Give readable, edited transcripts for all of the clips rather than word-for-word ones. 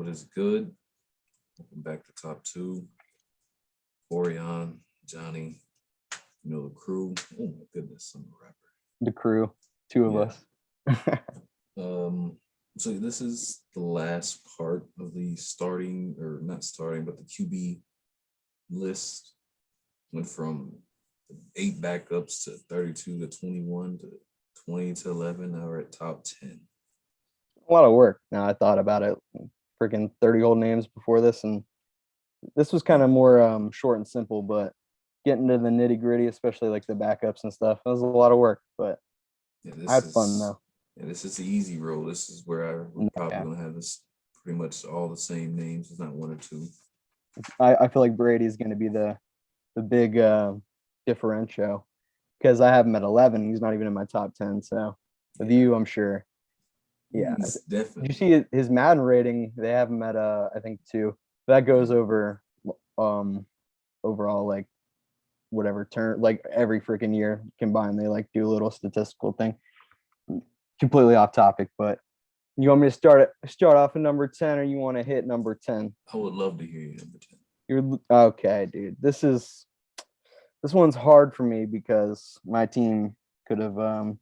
What is good? Welcome back to Top Two. Orion, Johnny, the crew. Oh my goodness, I'm a rapper. The crew, two of us. So this is the last part of the starting, or not starting, but the QB list. Went from 8 backups to 32 to 21 to 20 to 11. Now we're at top 10. A lot of work. Now I thought about it. Freaking 30 old names before this, and this was kind of more short and simple, but getting to the nitty gritty, especially like the backups and stuff, that was a lot of work. But I had fun though. Yeah, this is the easy roll. This is where we're probably gonna have this pretty much all the same names. It's not one or two. I feel like Brady's going to be the big differential because I have him at 11. He's not even in my top 10. So with you, I'm sure. Yeah, definitely. Did you see his Madden rating? They have him at I think 2. That goes over overall, like whatever turn, like every freaking year combined. They like do a little statistical thing. Completely off topic, but you want me to start off at number 10, or you want to hit number 10? I would love to hear you number 10. You're okay, dude. This one's hard for me because my team could have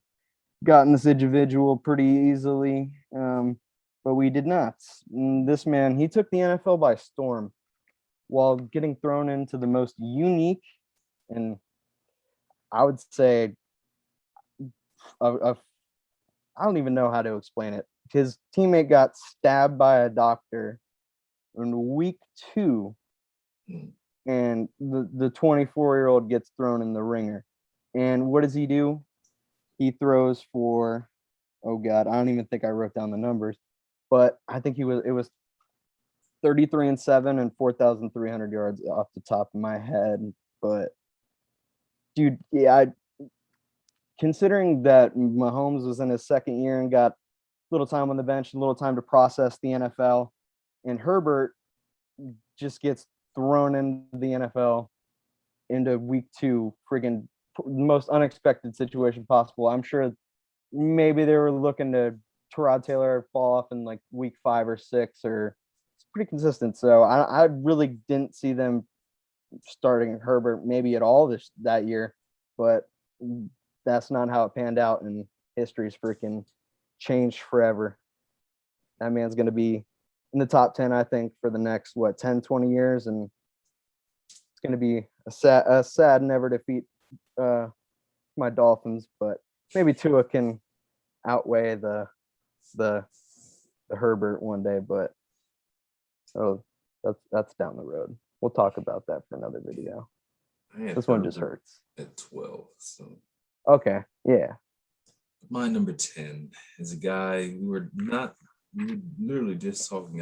gotten this individual pretty easily, but we did not. This man, he took the NFL by storm while getting thrown into the most unique, and I would say, I don't even know how to explain it. His teammate got stabbed by a doctor in week 2, and the 24-year-old gets thrown in the ringer. And what does he do? He throws for, oh God, I don't even think I wrote down the numbers, but I think it was 33-7 and 4,300 yards off the top of my head. But dude, yeah, considering that Mahomes was in his second year and got little time on the bench, a little time to process the NFL, and Herbert just gets thrown into the NFL into week 2, friggin' most unexpected situation possible. I'm sure maybe they were looking to Tyrod Taylor fall off in like week 5 or 6, or it's pretty consistent. So I really didn't see them starting Herbert maybe at all that year, but that's not how it panned out, and history's freaking changed forever. That man's going to be in the top 10, I think, for the next 10, 20 years, and it's going to be a sad never defeat my Dolphins, but maybe Tua can outweigh the Herbert one day, but that's down the road. We'll talk about that for another video. This one just hurts. At 12, so okay, yeah. My number 10 is a guy we were literally just talking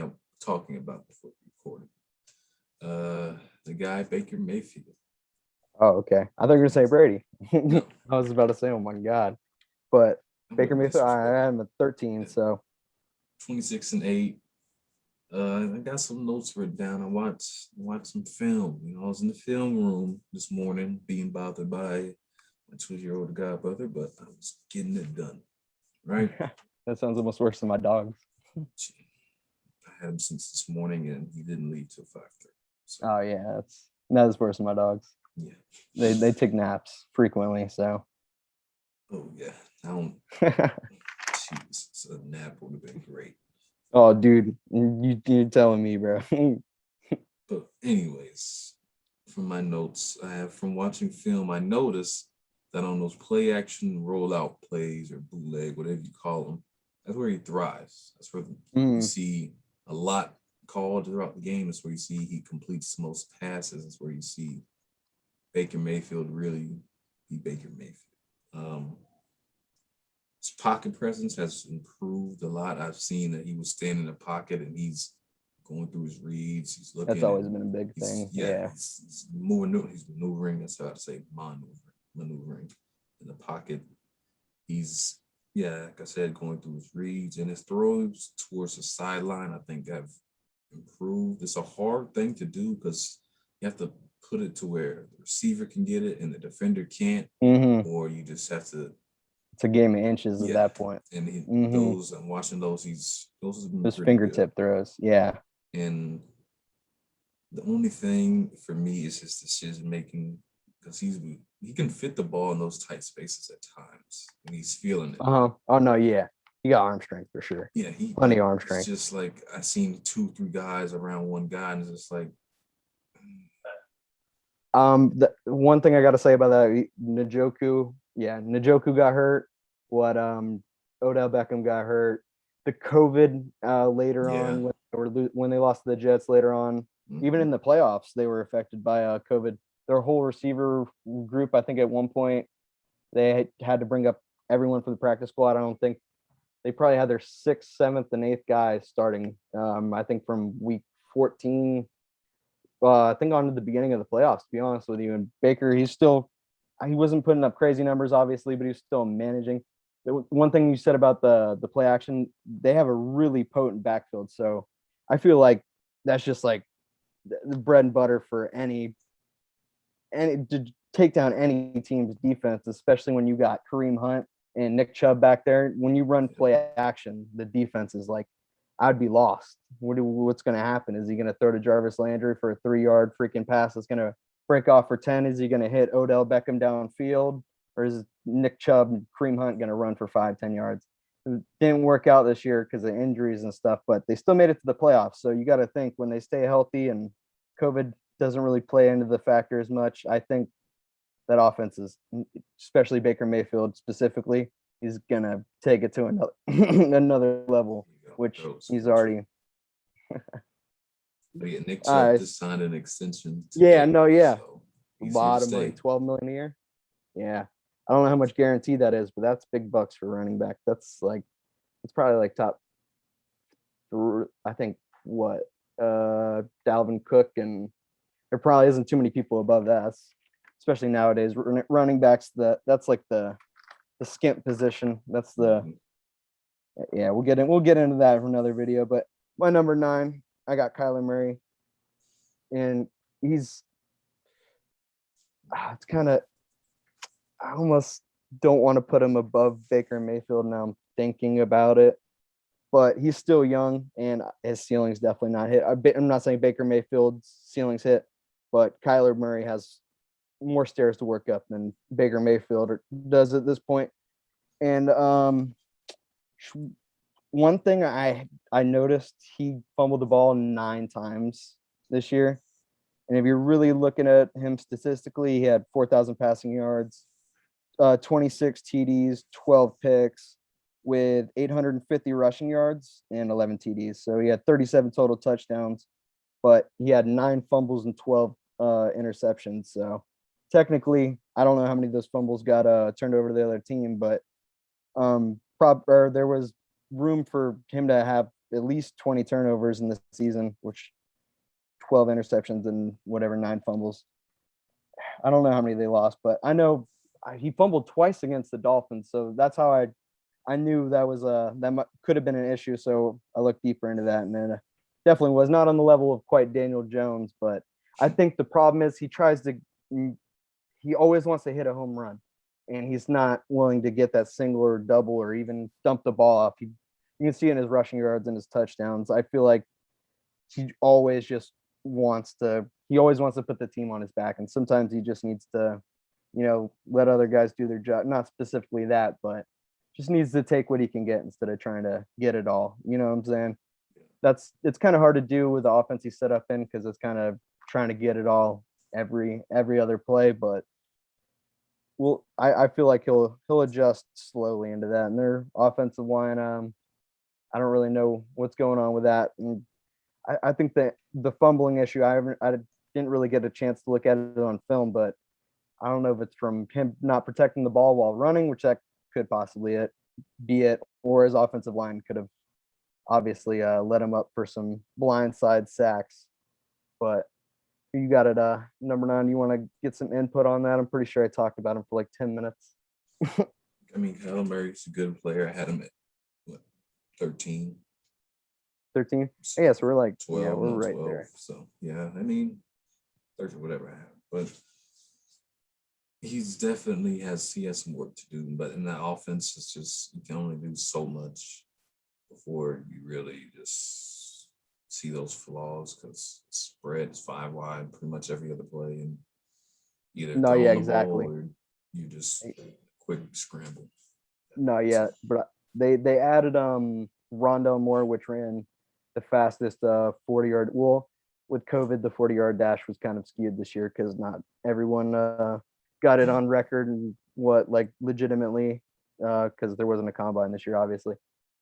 about before recording. The guy Baker Mayfield. Oh, okay. I thought you were gonna say Brady. No. I was about to say, oh my God. But Baker Mayfield, I am at 13, so 26-8. I got some notes written down. I watched some film. I was in the film room this morning being bothered by my 2-year-old godbrother, but I was getting it done. Right? That sounds almost worse than my dogs. I had him since this morning, and he didn't leave till 5:30. So. Oh yeah, that's worse than my dogs. Yeah, they take naps frequently. So. Oh yeah, I don't. Jesus, a nap would have been great. Oh, dude, you're telling me, bro. But anyways, from my notes, I have from watching film, I noticed that on those play action rollout plays or bootleg, whatever you call them, that's where he thrives. That's where you see a lot called throughout the game. That's where you see he completes the most passes. That's where you see Baker Mayfield really be Baker Mayfield. His pocket presence has improved a lot. I've seen that he was standing in the pocket and he's going through his reads. He's looking. That's always been a big thing. Yeah. He's moving. He's maneuvering. That's how I'd say maneuvering in the pocket. He's, like I said, going through his reads, and his throws towards the sideline, I think, have improved. It's a hard thing to do because you have to put it to where the receiver can get it and the defender can't, or you just have to. It's a game of inches at that point. And those, I'm watching those. Those fingertip throws. Yeah. And the only thing for me is his decision making because he can fit the ball in those tight spaces at times and he's feeling it. Uh-huh. Oh no, yeah. You got arm strength for sure. Yeah, he Plenty but of arm it's strength. just like I seen two, three guys around one guy, and it's just like The one thing I got to say about that, Njoku, yeah, Njoku got hurt. What Odell Beckham got hurt. The COVID later yeah. on when they lost to the Jets later on, even in Mhm. the playoffs, they were affected by COVID. Their whole receiver group, I think, at one point they had to bring up everyone for the practice squad. I don't think they probably had their sixth, seventh, and eighth guys starting. I think from week 14 I think on to the beginning of the playoffs, to be honest with you. And Baker, he wasn't putting up crazy numbers, obviously, but he was still managing. One thing you said about the play action, they have a really potent backfield. So I feel like that's just like the bread and butter for any to take down any team's defense, especially when you got Kareem Hunt and Nick Chubb back there. When you run play action, the defense is like, I'd be lost. What's going to happen? Is he going to throw to Jarvis Landry for a 3-yard freaking pass that's going to break off for 10? Is he going to hit Odell Beckham downfield? Or is Nick Chubb and Kareem Hunt going to run for 5-10 yards? It didn't work out this year because of injuries and stuff, but they still made it to the playoffs. So you got to think when they stay healthy and COVID doesn't really play into the factor as much, I think that offense is, especially Baker Mayfield specifically, he's gonna take it to another another level, which he's already. But yeah, Nick Chubb Uh, just signed an extension yeah, today, no, yeah, so a he's here to lot of money, stay. 12 million a year. Yeah, I don't know how much guarantee that is, but that's big bucks for running back. It's probably like top. I think what Dalvin Cook, and there probably isn't too many people above that, especially nowadays. Running backs, that's like the skimp position. That's the Mhm. yeah. We'll get into that for another video. But my number 9, I got Kyler Murray, and he's it's kind of, I almost don't want to put him above Baker Mayfield now. I'm thinking about it, but he's still young, and his ceiling's definitely not hit. I'm not saying Baker Mayfield's ceiling's hit, but Kyler Murray has more stairs to work up than Baker Mayfield does at this point. And one thing I noticed, he fumbled the ball 9 times this year. And if you're really looking at him statistically, he had 4,000 passing yards, 26 TDs, 12 picks, with 850 rushing yards and 11 TDs. So he had 37 total touchdowns, but he had 9 fumbles and 12 interceptions. So technically, I don't know how many of those fumbles got turned over to the other team, but there was room for him to have at least 20 turnovers in the season, which 12 interceptions and whatever 9 fumbles. I don't know how many they lost, but I know he fumbled twice against the Dolphins, so that's how I knew that was could have been an issue. So I looked deeper into that, and then definitely was not on the level of quite Daniel Jones, but I think the problem is he always wants to hit a home run, and he's not willing to get that single or double or even dump the ball off. You can see in his rushing yards and his touchdowns. I feel like he always just he always wants to put the team on his back, and sometimes he just needs to, let other guys do their job. Not specifically that, but just needs to take what he can get instead of trying to get it all. You know what I'm saying? It's kind of hard to do with the offense he set up in because it's kind of trying to get it all every other play, but I feel like he'll adjust slowly into that. And their offensive line, I don't really know what's going on with that. And I think that the fumbling issue, I didn't really get a chance to look at it on film, but I don't know if it's from him not protecting the ball while running, which that could possibly be it, or his offensive line could have obviously let him up for some blindside sacks. But you got it, number 9. You want to get some input on that? I'm pretty sure I talked about him for like 10 minutes. I mean, Kyler Murray's a good player. I had him at what 13. 13. Yeah, so we're like, 12, yeah, we're no, right 12. there. So yeah, I mean, 13, whatever I have. But he has some work to do. But in that offense, it's just you can only do so much before you really just see those flaws because spread is 5 wide pretty much every other play, and either No, yeah, throwing the ball exactly. or you just quick scramble. No, yeah, but they added Rondell Moore, which ran the fastest 40-yard. Well, with COVID, the 40-yard dash was kind of skewed this year because not everyone got it on record and what like legitimately because there wasn't a combine this year, obviously.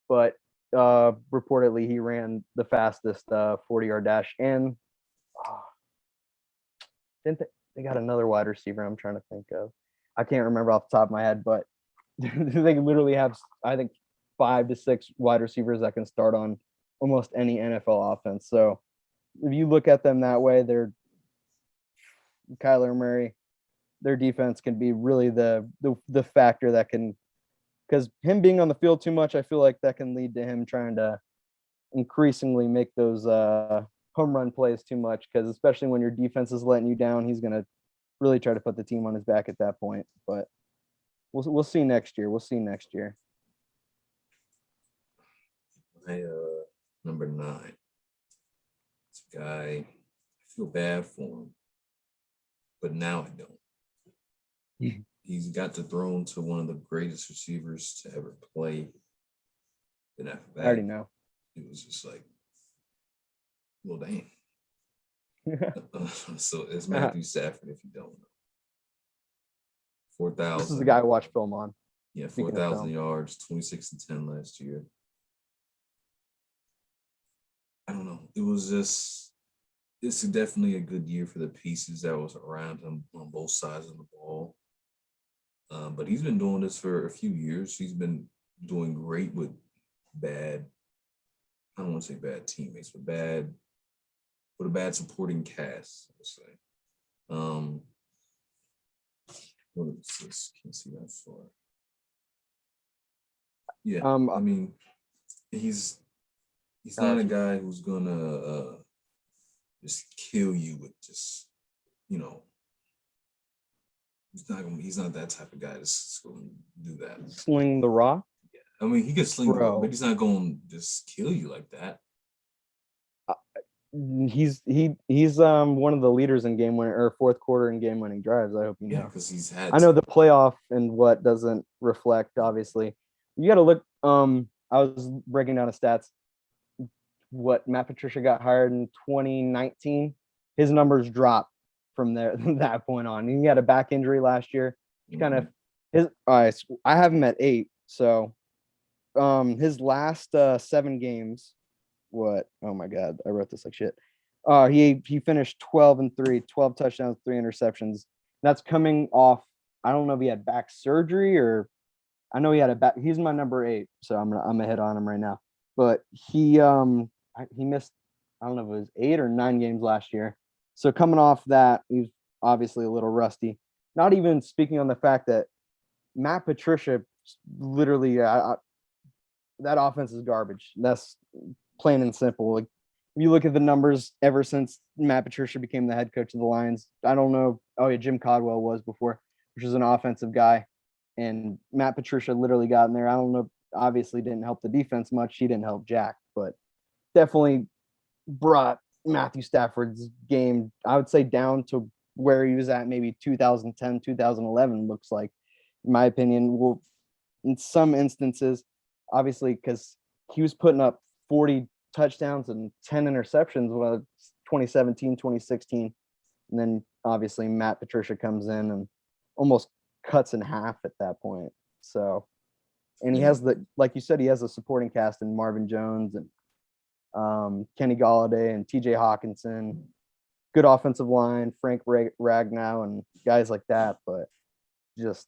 But reportedly, he ran the fastest 40-yard dash, and uh, didn't they got another wide receiver? I'm trying to think of. I can't remember off the top of my head, but they literally have, I think, 5 to 6 wide receivers that can start on almost any NFL offense. So if you look at them that way, they're Kyler Murray. Their defense can be really the factor that can, because him being on the field too much, I feel like that can lead to him trying to increasingly make those home run plays too much. Because especially when your defense is letting you down, he's gonna really try to put the team on his back at that point. But we'll see next year. We'll see next year. My number 9. This guy, I feel bad for him, but now I don't. He's got to throw to one of the greatest receivers to ever play. And after I already that, know. it was just like, well, dang. So it's Matthew Stafford, if you don't know. This is the 4,000. guy I watch film on. Yeah, Speaking of 4,000 film. yards, 26 and 10 last year. I don't know. It's definitely a good year for the pieces that was around him on both sides of the ball. But he's been doing this for a few years. He's been doing great with bad, I don't want to say bad teammates, but with a bad supporting cast, let's say. What is this? Can't see that far. Yeah, I mean, he's not a guy who's gonna just kill you with just, you know, he's not that type of guy that's going to do that. Sling the rock. Yeah. I mean, he could sling the Bro. rock, but he's not going to just kill you like that. He's one of the leaders in game winning or fourth quarter in game winning drives. I hope you know. Yeah, because he's had. I know the playoff and what doesn't reflect. Obviously, you got to look. I was breaking down the stats. What Matt Patricia got hired in 2019, his numbers dropped from there that point on. He had a back injury last year. Kind of his. I have him at 8. So, his last 7 games. What? Oh my God, I wrote this like shit. He finished 12-3, 12 touchdowns, 3 interceptions. That's coming off. I don't know if he had back surgery or I know he had a back. He's my number 8, so I'm gonna hit on him right now. But he missed, I don't know if it was 8 or 9 games last year. So coming off that, he's obviously a little rusty. Not even speaking on the fact that Matt Patricia literally that offense is garbage. That's plain and simple. Like if you look at the numbers ever since Matt Patricia became the head coach of the Lions, I don't know. Oh yeah, Jim Caldwell was before, which is an offensive guy, and Matt Patricia literally got in there. I don't know. Obviously, didn't help the defense much. He didn't help Jack, but definitely brought Matthew Stafford's game, I would say, down to where he was at maybe 2010, 2011. Looks like, in my opinion. Well, in some instances, obviously, because he was putting up 40 touchdowns and 10 interceptions when 2017, 2016. And then obviously Matt Patricia comes in and almost cuts in half at that point. So, and he has like you said, he has a supporting cast in Marvin Jones and Kenny Galladay and TJ Hawkinson, good offensive line, Frank Ragnow and guys like that. But just,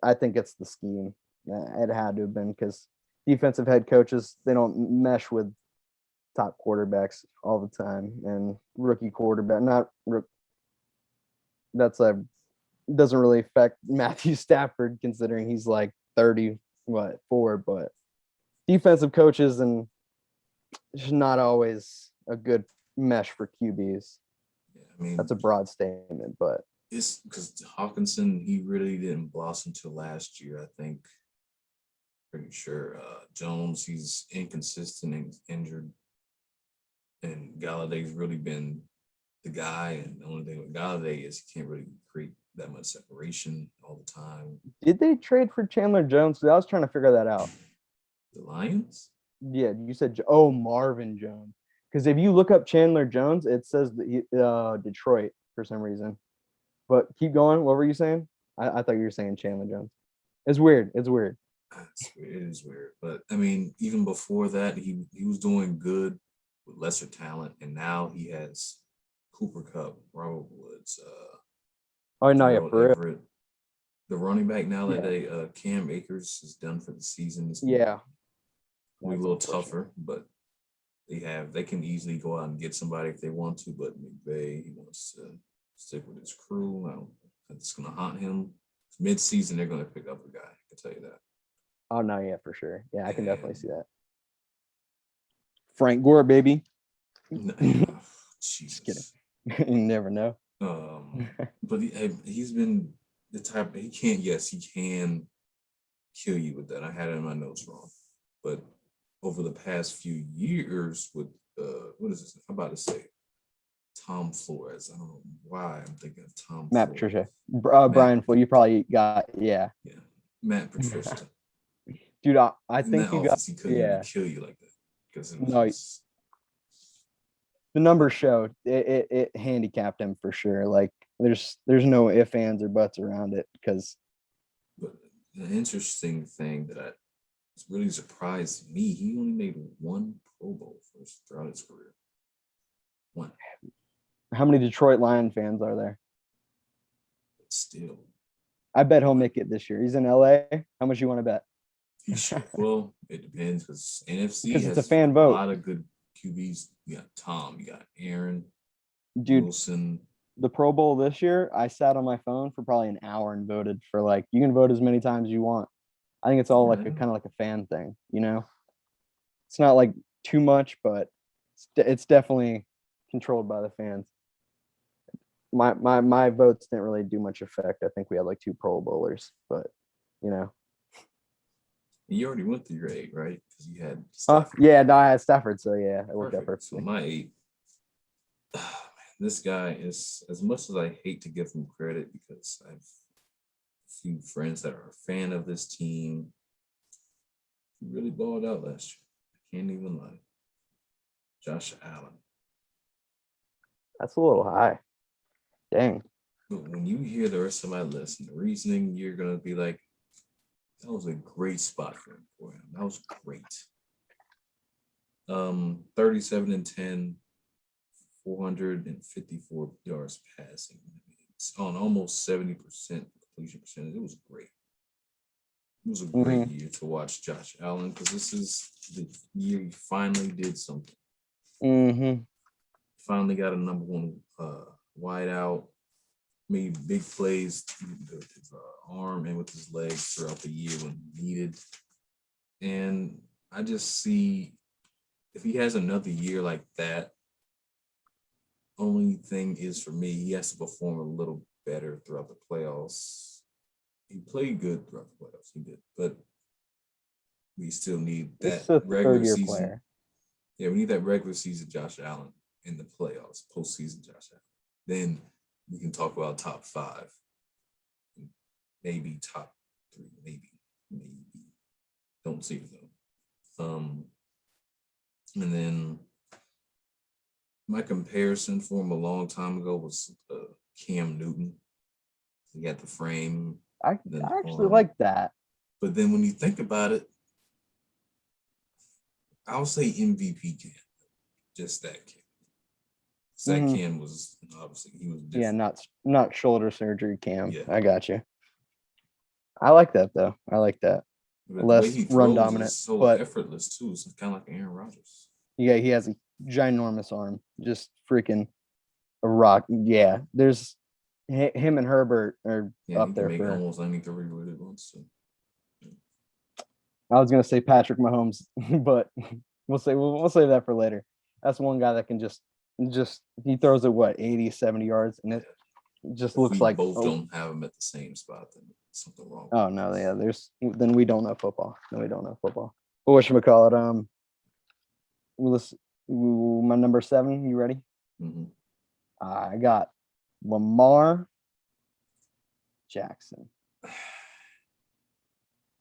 I think it's the scheme. It had to have been because defensive head coaches, they don't mesh with top quarterbacks all the time, and rookie quarterback doesn't really affect Matthew Stafford considering he's like 34, but defensive coaches and it's not always a good mesh for QBs. Yeah, I mean that's a broad statement, but it's because Hawkinson, he really didn't blossom until last year, I think. Pretty sure. Jones, he's inconsistent and injured. and Galladay's really been the guy. And the only thing with Galladay is he can't really create that much separation all the time. Did they trade for Chandler Jones? 'Cause I was trying to figure that out. The Lions? Yeah, you said Marvin Jones. Because if you look up Chandler Jones, it says that Detroit for some reason. But keep going. What were you saying? I thought you were saying Chandler Jones. It's weird. It Is weird. But I mean, even before that, he was doing good with lesser talent, and now he has Cooper Cup, Robert Woods, Oh no, yeah, Gerald for real. Everett, the running back. Now that Yeah. they Cam Akers is done for the season, it's Yeah. gonna be a little tougher, but they can easily go out and get somebody if they want to. But McVay, he wants to stick with his crew. Now it's gonna haunt him. Mid-season, they're gonna pick up a guy. I can tell you that. Oh no, yeah, for sure. Yeah, I can definitely And see that. Frank Gore, baby. Jesus. Just kidding. You never know. But he's been the type he can't. Yes, he can kill you with that. I had it in my notes wrong, but over the past few years, with what is this? I'm about to say Tom Flores. I don't know why I'm thinking of Tom. Matt Flores. Patricia. Brian, well, you probably got Yeah, Matt Patricia. Dude, I In think that you got offense, he couldn't even kill you like that because it was No, just, the numbers showed it handicapped him for sure. Like there's no ifs, ands, or buts around it because But the interesting thing that really surprised me, he only made one Pro Bowl throughout his career. One. how many Detroit Lion fans are there? But still, I bet he'll make it this year. He's in LA. How much you want to bet? he should. Well, it depends because NFC Because it's has a fan a vote. lot of good QBs. You got Tom, you got Aaron, Dude, Wilson. the Pro Bowl this year, I sat on my phone for probably an hour and voted for you can vote as many times as you want. I think it's all like a kind of like a fan thing, you know? It's not like too much, but it's definitely controlled by the fans. My votes didn't really do much effect. I think we had like 2 Pro Bowlers, but you know. You already went through your 8, right? Because you had Stafford. Yeah, no, I had Stafford, so yeah, it worked out perfectly. So my 8, this guy is, as much as I hate to give him credit because I have a few friends that are a fan of this team, he really balled out last year. I can't even lie. Josh Allen. That's a little high. Dang. But when you hear the rest of my list and the reasoning, you're gonna be like, that was a great spot for him. That was great. 37 and 10, 454 yards passing. It's on almost 70% completion percentage. It was great. It was a great year to watch Josh Allen because this is the year he finally did something. Finally got a number one wide out, made big plays with his arm and with his legs throughout the year when needed. And I just see if he has another year like that, only thing is for me, he has to perform a little better throughout the playoffs. He played good throughout the playoffs, he did, but we still need that regular season. Player. Yeah, we need that regular season Josh Allen in the playoffs, postseason Josh Allen. Then we can talk about top 5, maybe top 3, maybe. Don't see it though. And then my comparison for him a long time ago was Cam Newton. He got the frame. I actually like that. But then when you think about it, I'll say MVP Cam. Just that Cam. That Cam was obviously he was different. Yeah, not shoulder surgery Cam. Yeah. I got you. I like that though. I like that. But less run dominant, so but effortless too. It's kind of like Aaron Rodgers. Yeah, he has a ginormous arm, just freaking a rock. Yeah, there's him and Herbert are up there for almost anything he really wants to. I was gonna say Patrick Mahomes, but we'll save that for later. That's one guy that can just he throws it 80, 70 yards, and it just looks like both don't have him at the same spot. Then something wrong. Oh no, yeah. Then we don't know football. No, we don't know football. But whatchamacallit, Ooh, my number 7. You ready? Mm-hmm. I got Lamar Jackson.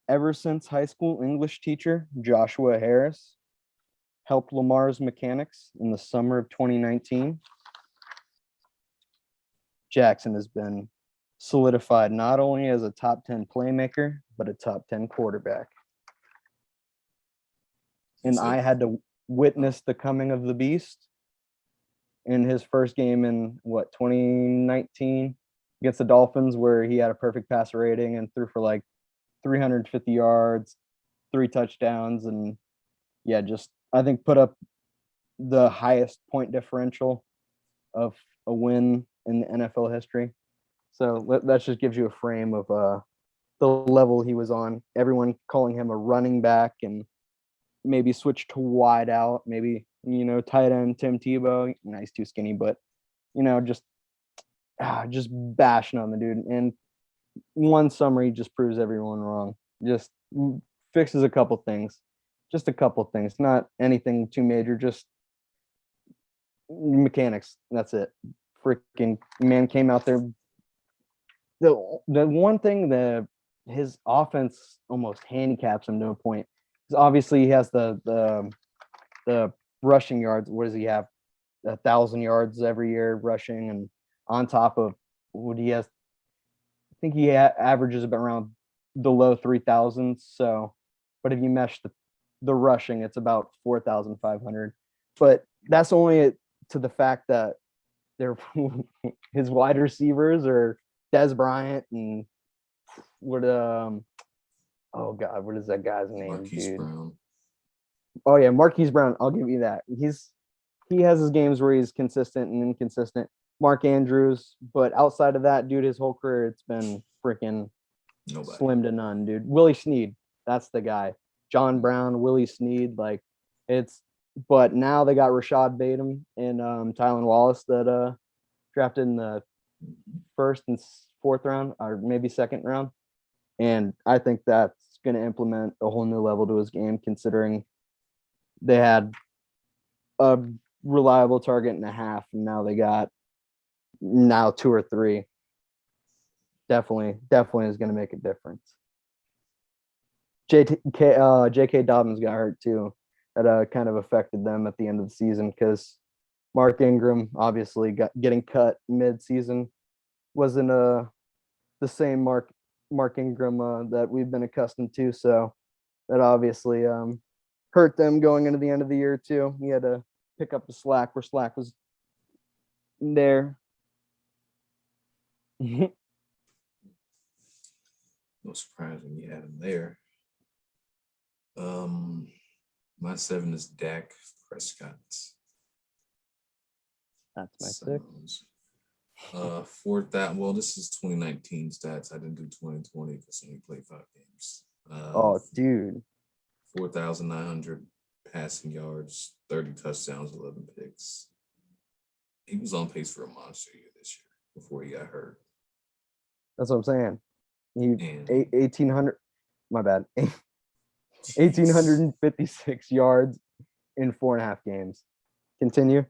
Ever since high school English teacher Joshua Harris helped Lamar's mechanics in the summer of 2019, Jackson has been solidified not only as a top 10 playmaker, but a top 10 quarterback. And I had to witness the coming of the beast in his first game in 2019 against the Dolphins, where he had a perfect passer rating and threw for like 350 yards, 3 touchdowns, and yeah, just I think put up the highest point differential of a win in the NFL history. So that just gives you a frame of the level he was on. Everyone calling him a running back, and maybe switch to wide out, maybe, tight end Tim Tebow. Nice, too skinny, but just bashing on the dude. And one summary just proves everyone wrong. Just fixes a couple things, not anything too major, just mechanics. That's it. Freaking man came out there. The one thing that his offense almost handicaps him to a point is obviously he has the rushing yards. What does he have? 1,000 yards every year rushing, and on top of what he has, I think he averages about around the low 3,000. So, but if you mesh the rushing, it's about 4,500. But that's only to the fact that they're his wide receivers are Des Bryant and what oh god, what is that guy's name, Marquise dude? Brown. Oh yeah, Marquise Brown. I'll give you that. He has his games where he's consistent and inconsistent. Mark Andrews, but outside of that, dude, his whole career it's been freaking slim to none, dude. Willie Snead, that's the guy. John Brown, Willie Snead, like it's. But now they got Rashad Bateman and Tylan Wallace that drafted in the first and fourth round, or maybe second round, and I think that's going to implement a whole new level to his game, considering they had a reliable target and a half, and now they got 2 or 3. Definitely is going to make a difference. J.K. Dobbins got hurt too. That kind of affected them at the end of the season because Mark Ingram obviously getting cut mid-season wasn't the same Mark Ingram that we've been accustomed to. So that obviously hurt them going into the end of the year too. He had to pick up the slack where slack was there. No surprise when you had him there. My 7 is Dak Prescott. That's my 6. Fourth that well, this is 2019 stats. I didn't do 2020 because I only played 5 games. Oh, dude. 4,900 passing yards, 30 touchdowns, 11 picks. He was on pace for a monster year this year before he got hurt. That's what I'm saying. He 1,800. My bad. 1,856 yards in 4.5 games. Continue.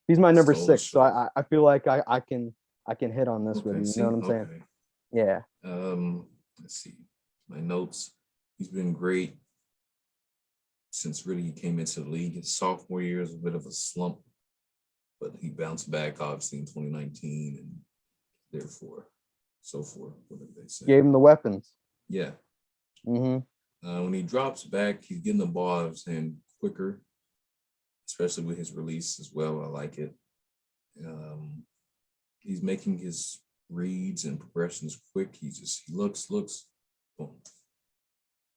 He's my number 6, so I feel like I can hit on this with you. You know what I'm saying? Yeah. Let's see. My notes. He's been great since really he came into the league. His sophomore year was a bit of a slump, but he bounced back obviously in 2019 and therefore so forth. What did they say? Gave him the weapons. Yeah. Mm-hmm. When he drops back, he's getting the ball out of his hand quicker, especially with his release as well. I like it. He's making his reads and progressions quick. He looks, boom.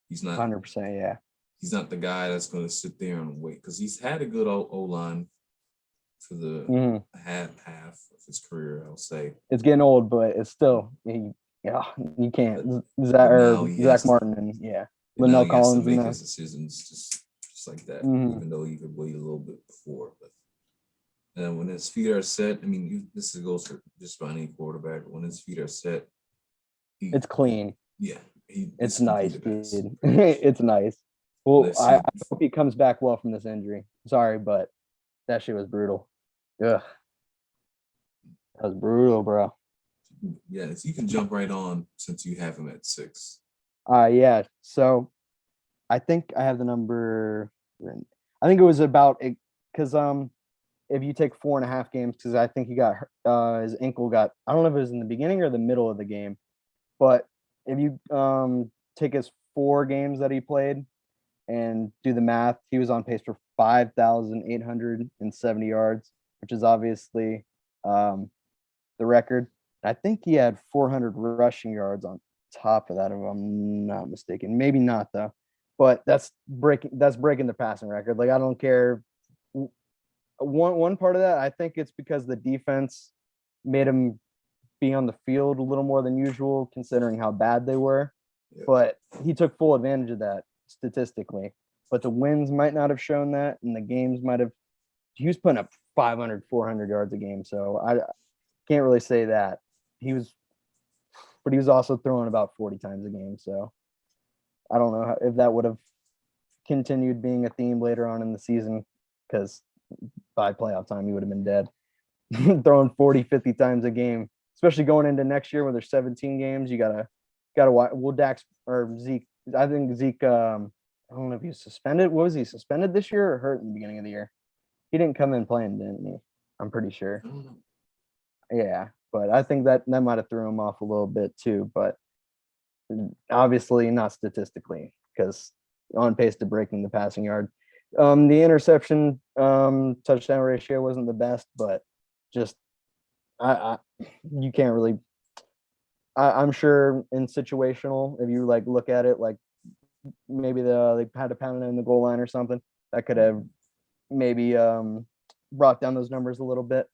He's not 100%. Yeah. He's not the guy that's going to sit there and wait because he's had a good O-line for the half of his career, I'll say. It's getting old, but it's still you can't. Zach Martin and Linnell Collins to make his decisions just like that, even though he could wait a little bit before. But when his feet are set, I mean, this goes for just about any quarterback. When his feet are set, it's clean. Yeah, it's nice, dude. It's nice. Well, Let's I see. hope he comes back well from this injury. Sorry, but that shit was brutal. Ugh, that was brutal, bro. Yes, you can jump right on since you have him at 6. Yeah. So I think I have the number. I think it was about because if you take 4.5 games, because I think he got his ankle got, I don't know if it was in the beginning or the middle of the game, but if you take his 4 games that he played and do the math, he was on pace for 5,870 yards, which is obviously um, the record. I think he had 400 rushing yards on top of that, if I'm not mistaken. Maybe not though, but that's breaking the passing record. Like I don't care. One part of that, I think it's because the defense made him be on the field a little more than usual, considering how bad they were. Yeah. But he took full advantage of that statistically. But the wins might not have shown that, and the games might have. He was putting up 500, 400 yards a game, so I can't really say that he was. But he was also throwing about 40 times a game, so I don't know if that would have continued being a theme later on in the season, because by playoff time he would have been dead. Throwing 40, 50 times a game, especially going into next year where there's 17 games. You gotta watch. Well, Dax or Zeke. I think Zeke. I don't know if he's suspended. What was he suspended this year or hurt in the beginning of the year? He didn't come in playing, didn't he? I'm pretty sure. I don't know. Yeah, but I think that might have threw him off a little bit too. But obviously not statistically, because on pace to breaking the passing yard. The interception touchdown ratio wasn't the best, but just I you can't really. I'm sure in situational, if you like look at it, like maybe they had to pound it in the goal line or something, that could have maybe brought down those numbers a little bit.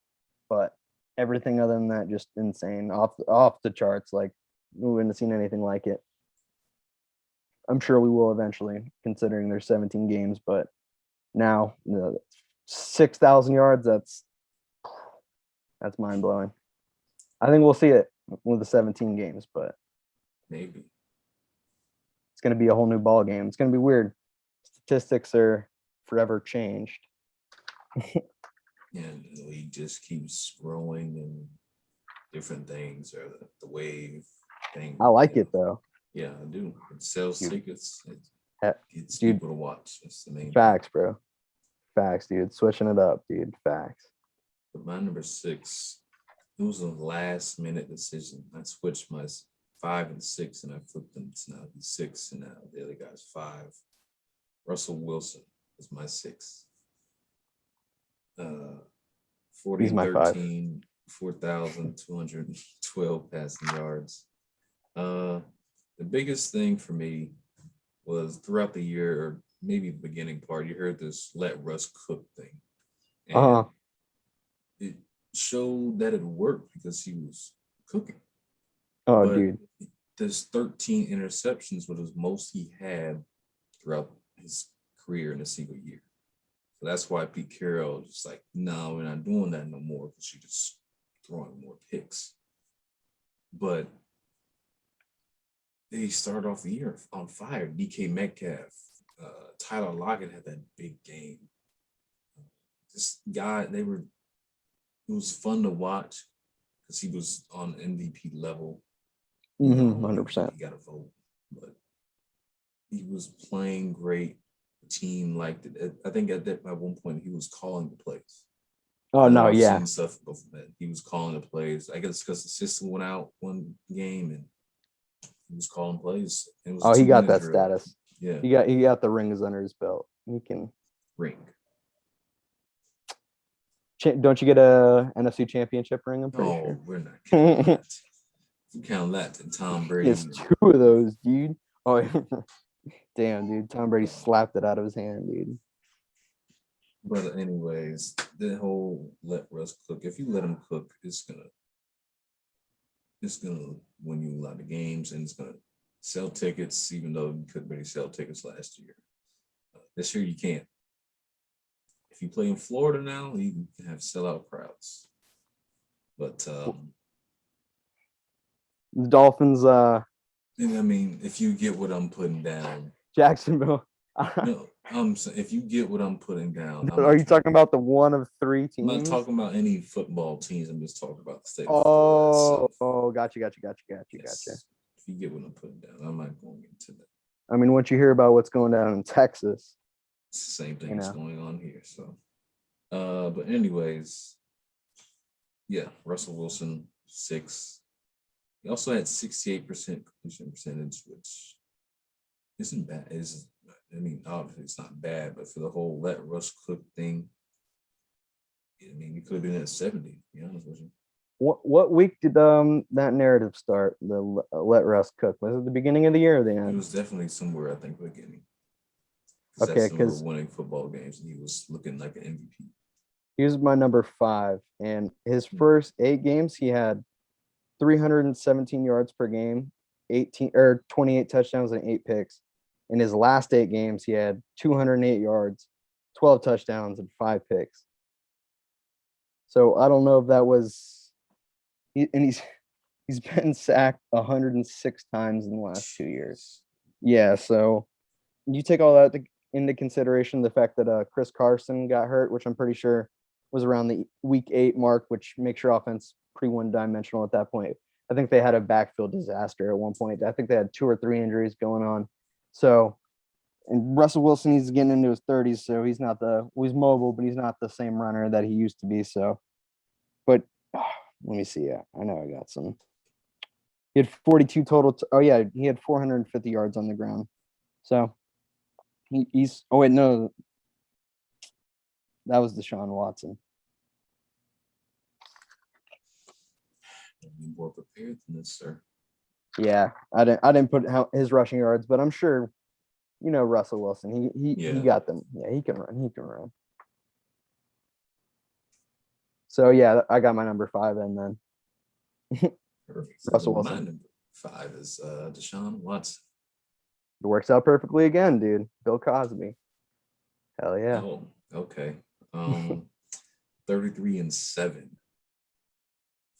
But everything other than that, just insane, off the charts. Like we wouldn't have seen anything like it. I'm sure we will eventually, considering there's 17 games. But now, 6,000 yards. That's mind blowing. I think we'll see it with the 17 games, but Maybe. it's going to be a whole new ball game. It's going to be weird. Statistics are forever changed. And he just keeps growing and different things, or the wave thing. I like it though. Yeah, I do. It sells Dude. tickets. It gets Dude, people to watch. That's the main facts, bro. Facts, dude. Switching it up, dude. Facts. But my number 6, it was a last minute decision. I switched my 5 and 6, and I flipped them to now 6, and now the other guy's 5. Russell Wilson is my 6. 40 He's and my 13, 4,212 passing yards. The biggest thing for me was throughout the year, or maybe the beginning part, you heard this "let Russ cook" thing, and it showed that it worked because he was cooking. Oh, But dude. there's 13 interceptions, was the most he had throughout his career in a single year. So that's why Pete Carroll is like, no, we're not doing that no more, because you're just throwing more picks. But they started off the year on fire. DK Metcalf, Tyler Lockett had that big game. This guy, it was fun to watch because he was on MVP level. 100%. He got a vote, but he was playing great. The team liked it. I think at one point he was calling the plays. Oh no, I've yeah. seen stuff before that. He was calling the plays. I guess because the system went out one game and he was calling plays. It was He got that drill. status. Yeah. He got the rings under his belt. He can Ring. Don't you get a NFC Championship ring? I'm pretty sure. We're not counting that. If you count that, then Tom Brady. It's 2 of those, dude. Oh, damn, dude. Tom Brady slapped it out of his hand, dude. But anyways, the whole let Russ cook. If you let him cook, it's gonna win you a lot of games, and it's gonna sell tickets, even though you couldn't really sell tickets last year. This year you can't. If you play in Florida now, you can have sellout crowds. But the Dolphins, and I mean, if you get what I'm putting down, Jacksonville. No, if you get what I'm putting down, I'm Are not you trying. talking about the one of three I'm not teams? talking about any football teams. I'm just talking about the state of Florida Oh, itself. oh, gotcha. Yes, if you get what I'm putting down, I'm not going into that. I mean, once you hear about what's going down in Texas, It's the same you thing that's know, going on here. So, but anyways, yeah, Russell Wilson 6. He also had 68% completion percentage, which isn't bad. Is I mean, obviously it's not bad, but for the whole let Russ cook thing, I mean, he could have been at 70. To be honest with you. what week did that narrative start? The let Russ cook. Was it the beginning of the year or the It end? was definitely somewhere I think beginning because Okay, that's when we were because winning football games and he was looking like an MVP. he was my number 5, and his Hmm. first 8 games he had 317 yards per game, 18 or 28 touchdowns and 8 picks. In his last 8 games, he had 208 yards, 12 touchdowns, and 5 picks. So I don't know if that was and he's been sacked 106 times in the last 2 years. Jeez. Yeah, so you take all that into consideration, the fact that Chris Carson got hurt, which I'm pretty sure was around the week 8 mark, which makes your offense pretty one-dimensional at that point. I think they had a backfield disaster at one point. I think they had 2 or 3 injuries going on. So, and Russell Wilson, he's getting into his 30s, so he's mobile, but he's not the same runner that he used to be. So, but let me see. Yeah, I know I got some. He had 42 total. Oh yeah, he had 450 yards on the ground. So he's. Oh wait, no, that was Deshaun Watson. Be more prepared than this, sir. Yeah, I didn't put his rushing yards, but I'm sure Russell Wilson. He got them. Yeah, he can run. He can run. So yeah, I got my number 5 and then Perfect. Russell My Wilson. number 5 is Deshaun Watson. It works out perfectly again, dude. Bill Cosby. Hell yeah. Oh, okay. 33-7,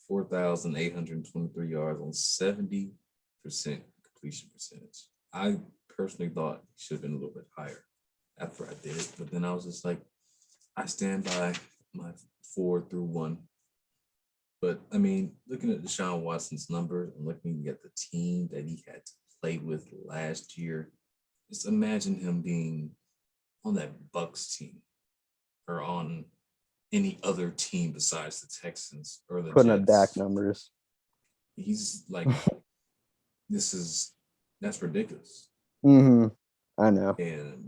4,823 yards on 70% completion percentage. I personally thought he should have been a little bit higher after I did it, but then I was just like, I stand by my 4-1. But I mean, looking at Deshaun Watson's numbers and looking at the team that he had to play with last year, just imagine him being on that Bucks team or on any other team besides the Texans or the Putting up Dak Jets. numbers. He's like, that's ridiculous. Mm-hmm. I know.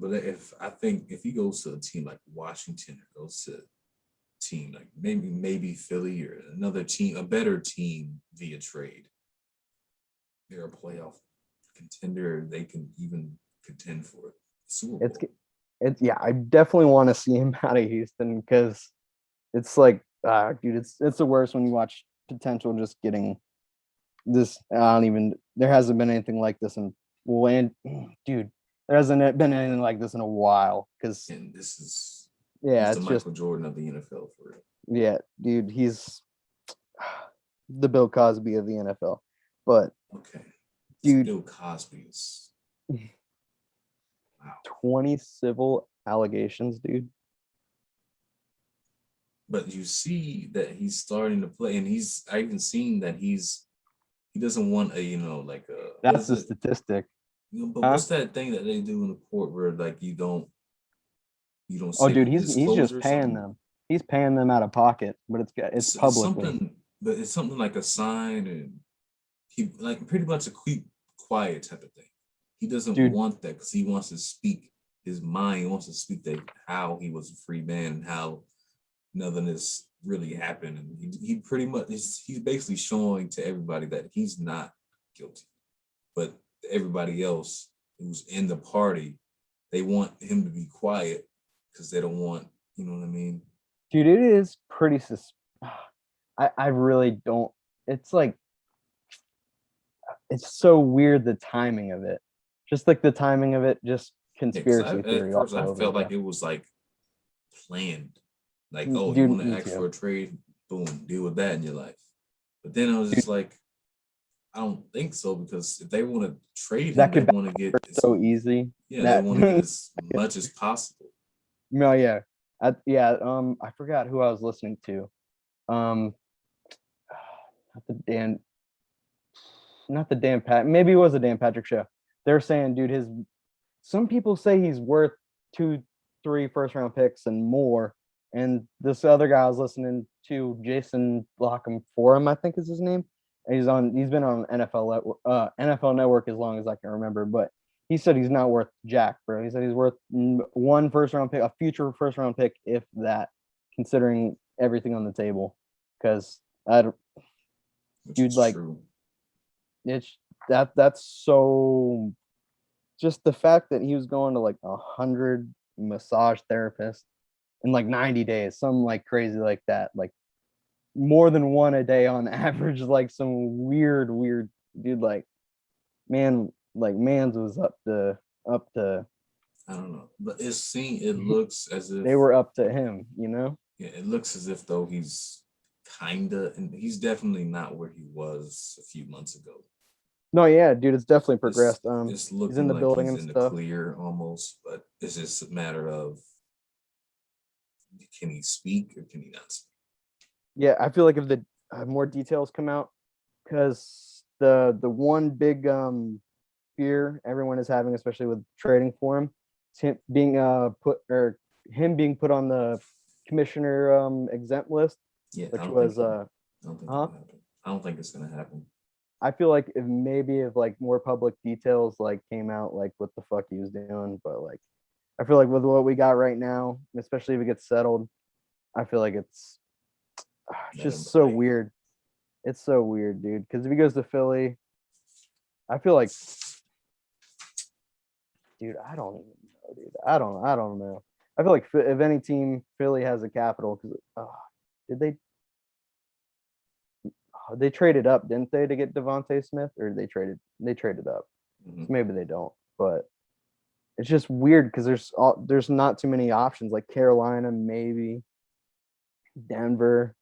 But if he goes to a team like Washington or goes to a team like maybe Philly or another team, a better team via trade, they're a playoff contender. They can even contend for it. Super Bowl. It's yeah, I definitely want to see him out of Houston because it's like, dude, it's the worst when you watch potential just getting this. There hasn't been anything like this dude, there hasn't been anything like this in a while. Because And yeah, he's the it's just Michael Jordan of the NFL for real. yeah, dude, he's the Bill Cosby of the NFL. But Okay, dude, Bill Cosby is wow. 20 civil allegations, dude. But you see that he's starting to play, and I even seen that he doesn't want a like a what That's is the it? statistic. But Huh? what's that thing that they do in the court where like you don't Oh, say dude, the he's just disclosure or paying something? them. He's paying them out of pocket, but it's It's publicly. something, but it's something like a sign, and he like pretty much a keep quiet type of thing. He doesn't Dude, want that because he wants to speak his mind. He wants to speak that how he was a free man and how none of this really happened. And he pretty much he's basically showing to everybody that he's not guilty, but everybody else who's in the party, they want him to be quiet because they don't want, you know what I mean? dude, it is pretty I really don't. It's like it's so weird the timing of it. Just like the timing of it, just Yeah, because conspiracy at theory all first I over, felt like bro. it was like planned. Like, oh, you Dude, want to me ask too. for a trade? Boom, deal with that in your life. But then I was just like, I don't think so because if they want to trade him, That they could want to get backfire so easy. Yeah, they That want to get as much as possible. no, yeah. Yeah, I forgot who I was listening to. Um not the Dan not the Dan Pat maybe it was a Dan Patrick show. They're saying, dude, his some people say he's worth two, three first round picks and more. And this other guy I was listening to, Jason Lockham Forum, I think is his name. And he's been on NFL Network as long as I can remember, but he said he's not worth jack, bro. He said he's worth one first round pick, a future first round pick, if that, considering everything on the table. Because I don't, Which dude, is like true. it's that's so just the fact that he was going to like 100 massage therapists in like 90 days, something like crazy like that, like more than one a day on average, like some weird dude, like Mans was up to I don't know, but it looks as if they were up to him, you know. yeah, it looks as if though he's kinda, and he's definitely not where he was a few months ago. No, yeah, dude, it's definitely It's progressed. it's He's in looking the like building he's and in the stuff. clear almost, but it's just a matter of can he speak or can he not speak? Yeah, I feel like if the more details come out, because the one big fear everyone is having, especially with trading for him, is him being put on the commissioner exempt list, Yeah, I which don't think was so. I don't think huh. it'll happen. I don't think it's gonna happen. I feel like if like more public details like came out, like what the fuck he was doing, but like I feel like with what we got right now, especially if it gets settled, I feel like it's Let him just so play. weird. It's so weird, dude. Because if he goes to Philly, I feel like, dude, I don't even know, dude. I don't know. I feel like if any team, Philly has a capital. Because did they traded up, didn't they, to get Devonte Smith, or they traded up? So Mhm. maybe they don't. But it's just weird because there's not too many options. Like Carolina, maybe Denver,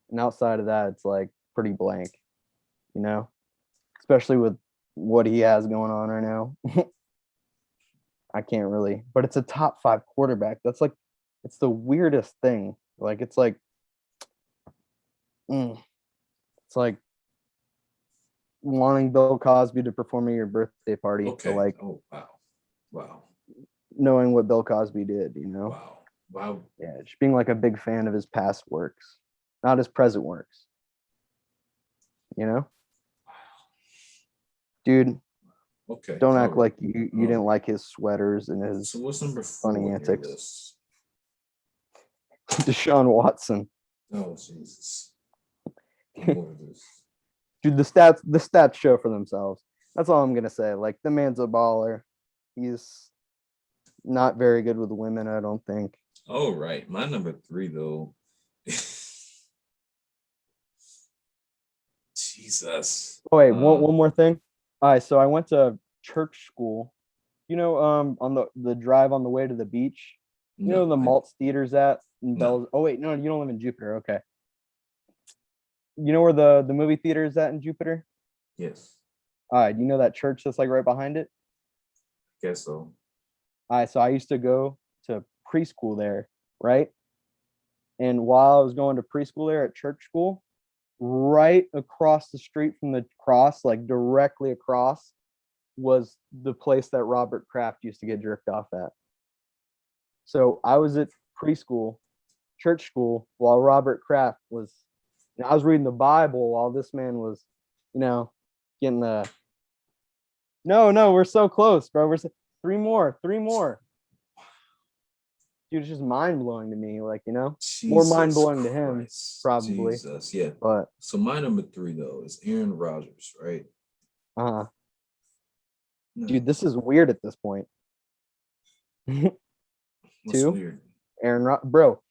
and outside of that, it's like pretty blank. You know, especially with what he has going on right now. I can't really, but it's a top five quarterback. It's the weirdest thing. Like, mm, it's like wanting Bill Cosby to perform at your birthday party, but Okay. like Oh wow. Wow. knowing what Bill Cosby did, you know? Wow. Wow. Yeah, just being like a big fan of his past works, not his present works, you know? Dude, Okay. don't All act right. like you All didn't right. like his sweaters and So his what's number funny 4 on your antics. list? Deshaun Watson. Oh Jesus. No more of this. Dude, the stats show for themselves. That's all I'm gonna say. Like the man's a baller. He's not very good with women, I don't think. All right. My number 3 though. Jesus. Oh wait, one more thing. All right, so I went to church school. On the drive on the way to the beach. You know No, the I Maltz Theater's at in no. Bells. Oh wait, no, you don't live in Jupiter. Okay. You know where the movie theater is at in Jupiter? Yes. All right, you know that church that's like right behind it? Guess so. All right, so I used to go to preschool there, right? And while I was going to preschool there at church school, right across the street from the cross, like directly across, was the place that Robert Kraft used to get jerked off at. So I was at preschool, church school, while Robert Kraft was, I was reading the Bible while this man was, you know, getting the, no, we're so close, bro. Three more. Dude, it's just mind blowing to me. Like, more mind Jesus blowing to him, Christ. probably. Jesus. Yeah. But, So my number 3 though is Aaron Rodgers, right? uh, dude, No. this is weird at this point. What's Two, weird? bro.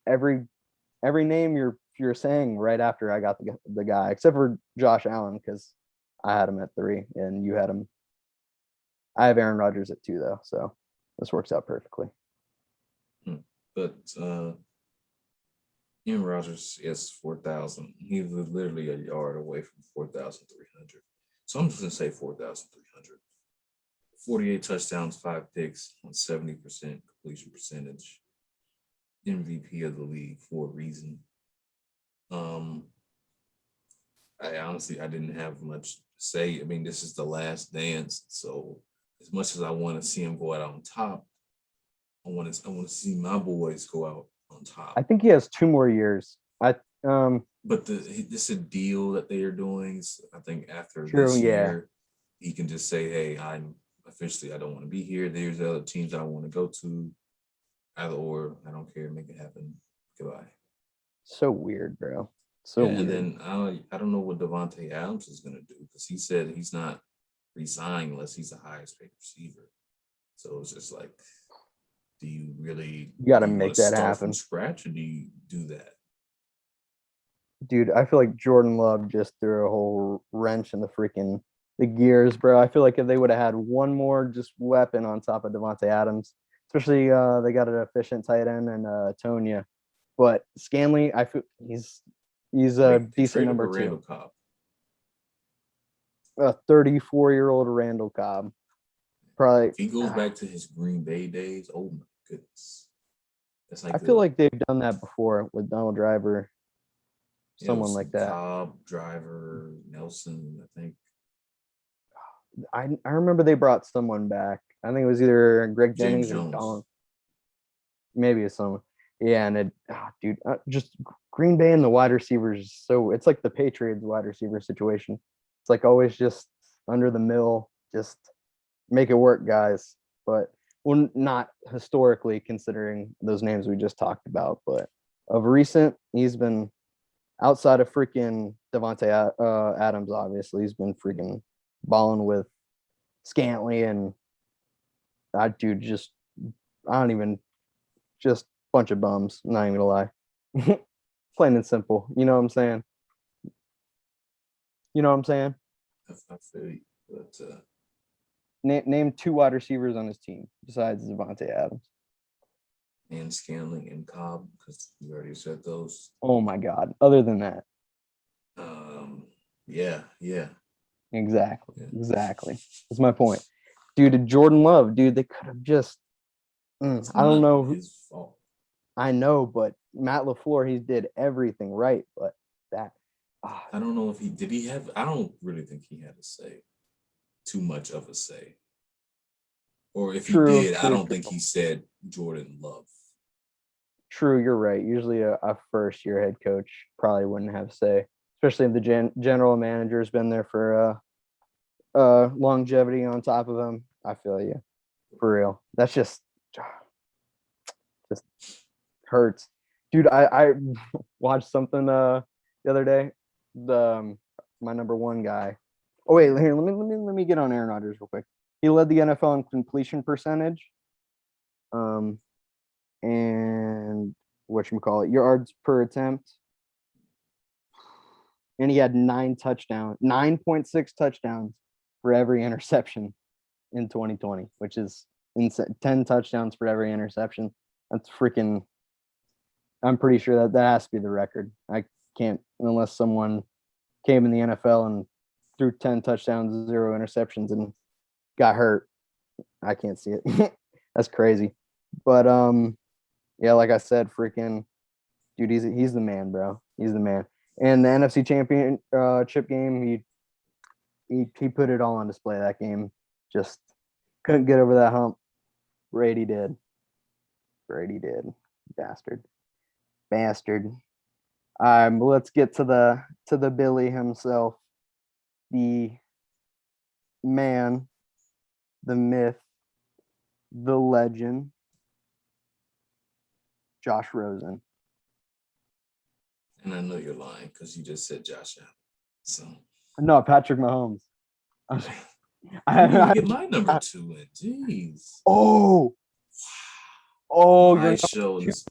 Every every name you're saying right after I got the guy, except for Josh Allen, because I had him at 3 and you had him. I have Aaron Rodgers at 2 though, so this works out perfectly. But Aaron Rodgers is 4,000. He was literally a yard away from 4,300. So I'm just gonna say 4,300. 48 touchdowns, 5 picks on 70% completion percentage. MVP of the league for a reason. Um, I didn't have much to say. I mean, this is the last dance, so as much as I want to see him go out on top, I want to see my boys go out on top. I think he has 2 more years. But this a deal that they are doing. So I think after True, this yeah. year, he can just say, "Hey, I'm officially I don't want to be here. There's other teams I want to go to. Either or, I don't care. Make it happen. Goodbye." So weird, bro. So Yeah, weird. and then I don't know what Devontae Adams is gonna do because he said he's not resigning unless he's the highest paid receiver. So it's just like, do you really You got to do you want make to that start from happen. scratch or do you do that? Dude, I feel like Jordan Love just threw a whole wrench in the gears, bro. I feel like if they would have had one more just weapon on top of Devontae Adams, especially they got an efficient tight end and Tonya. But Scanley, I feel he's a They decent traded for number Randall two. Cobb. A 34-year-old Randall Cobb. Probably If he goes back to his Green Bay days, oh my goodness. That's I like feel like they've done that before with Donald Driver, someone like that. Cobb, Driver, Nelson, I think. I remember they brought someone back. I think it was either Greg James Jennings or Jones. Don. Maybe it's someone. Yeah, and dude, just Green Bay and the wide receivers. So it's like the Patriots wide receiver situation. It's like always just under the mill, just make it work, guys. But well, not historically considering those names we just talked about, but of recent, he's been outside of freaking Devontae Adams. Obviously, he's been freaking balling with Scantley and that dude. Just I don't even just bunch of bums. Not even gonna lie, plain and simple. You know what I'm saying? You know what I'm saying? I feel you. But Name 2 wide receivers on his team besides Devontae Adams. and Scanlon and Cobb, because we already said those. Oh my God! Other than that, Yeah. exactly. Yeah. That's my point. Dude, Jordan Love, dude, they could have just. I don't know. His fault. I know, but Matt LaFleur, he did everything right, but that. I don't know if he did. He have. I don't really think he had a say. Too much of a say. Or if he did, I don't think he said Jordan Love. True, you're right. Usually a first-year head coach probably wouldn't have say, especially if the general manager's been there for longevity on top of him. I feel you. For real. That's just hurts. Dude, I watched something the other day. My number one guy. Oh wait, here, let me get on Aaron Rodgers real quick. He led the NFL in completion percentage. And whatchamacallit, yards per attempt. And he had 9.6 touchdowns for every interception in 2020, which is insane. 10 touchdowns for every interception. That's freaking, I'm pretty sure that has to be the record. I can't, unless someone came in the NFL and threw 10 touchdowns, 0 interceptions, and got hurt. I can't see it. That's crazy. But yeah, like I said, freaking dude, he's the man, bro. He's the man. And the NFC Championship game, he put it all on display that game. Just couldn't get over that hump. Brady did. Bastard. Let's get to the Billy himself. The man, the myth, the legend, Josh Rosen. And I know you're lying because you just said Josh Allen. So no, Patrick Mahomes. I didn't get my number 2 in. Jeez. Oh, you're show this.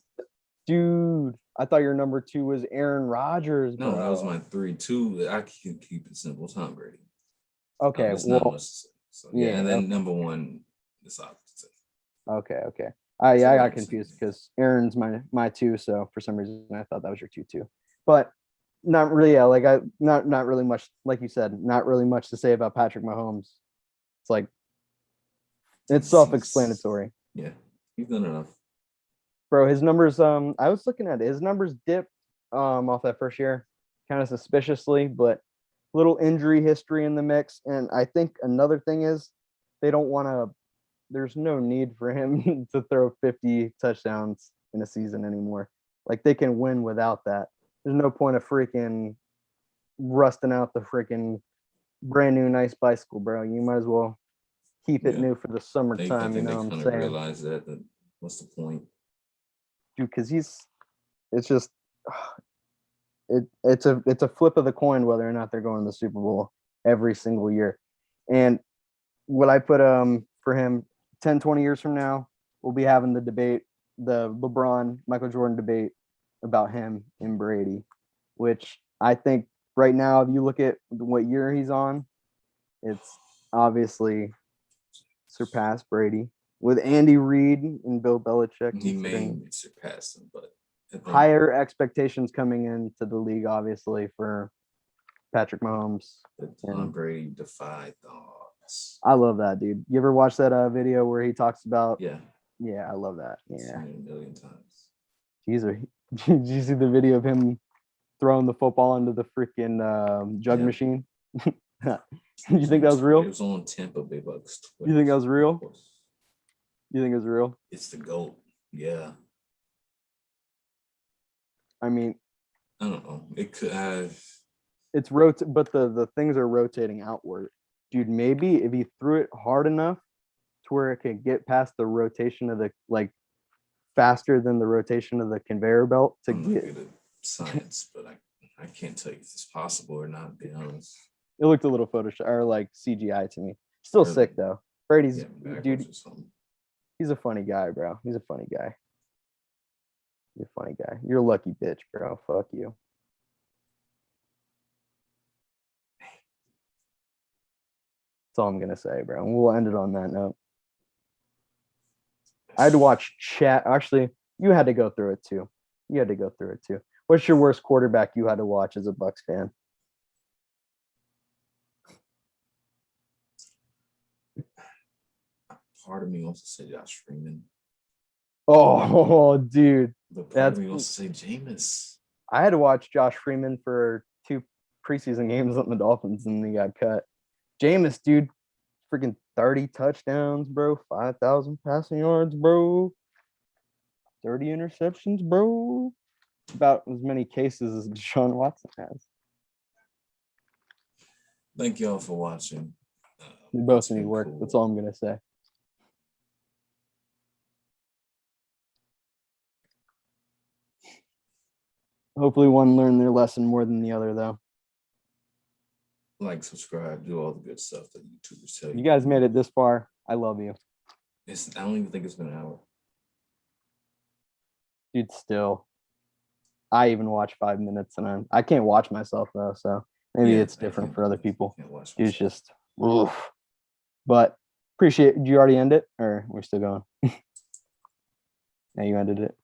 Dude, I thought your number 2 was Aaron Rodgers. No, bro. that was my 3. 2. I can keep it simple. Tom Brady. Okay, there's not much to say. So yeah, and then okay. number 1 is opposite. Okay. I got confused because Aaron's my 2, so for some reason I thought that was your 2 too. But not really, yeah, like not really much, like you said, not really much to say about Patrick Mahomes. It's like It's self-explanatory. Yeah, he's done enough. Bro, his numbers, I was looking at it. His numbers dipped off that first year, kind of suspiciously, but little injury history in the mix. And I think another thing is they don't want to, there's no need for him to throw 50 touchdowns in a season anymore. Like they can win without that. There's no point of freaking rusting out the freaking brand new nice bicycle, bro. You might as well keep it Yeah. new for the I summertime. You think know they what I'm kind of saying? realize that. What's the point? Dude, because it's just, it's a flip of the coin whether or not they're going to the Super Bowl every single year. And what I put for him 10, 20 years from now, we'll be having the debate, the LeBron, Michael Jordan debate about him and Brady, which I think right now, if you look at what year he's on, it's obviously surpassed Brady with Andy Reid and Bill Belichick. He may surpass him, but I think Higher expectations coming into the league, obviously, for Patrick Mahomes. Tom Brady defied the odds. I love that, dude. You ever watch that video where he talks about? Yeah, I love that. Yeah, seen it a million times. Did you see the video of him throwing the football into the freaking jug machine? You think that was real? It was on Tampa Bay Bucks. You think that was real? You think it was real? It's the GOAT. Yeah. I mean, I don't know. It could have. It's but the things are rotating outward. Dude, maybe if he threw it hard enough to where it could get past the rotation of the, like, faster than the rotation of the conveyor belt to I'm not get good at science, but I can't tell you if it's possible or not, to be honest. it looked a little Photoshop or like CGI to me. Still Really? sick though. Brady's Yeah, backwards dude, or something. he's a funny guy, bro. He's a funny guy. You're a funny guy. You're a lucky bitch, bro. Fuck you. That's all I'm gonna say, bro. And we'll end it on that note. I had to watch chat. Actually, you had to go through it too. You had to go through it too. What's your worst quarterback you had to watch as a Bucks fan? Part of me wants to say Josh Freeman, Oh, dude. but part That's of me wants to say Jameis. I had to watch Josh Freeman for 2 preseason games on the Dolphins and he got cut. Jameis, dude, freaking 30 touchdowns, bro. 5,000 passing yards, bro. 30 interceptions, bro. About as many cases as Deshaun Watson has. Thank y'all for watching. We both It's need been work. cool. That's all I'm gonna say. Hopefully one learned their lesson more than the other, though. Like, subscribe, do all the good stuff that YouTubers tell you. You guys made it this far. I love you. I don't even think it's been an hour. Dude, still. I even watch 5 minutes and I can't watch myself though, so maybe Yeah, it's I different can't for other do it. people. Can't watch It's myself. just oof. But appreciate, did you already end it or we're still going? Yeah, you ended it.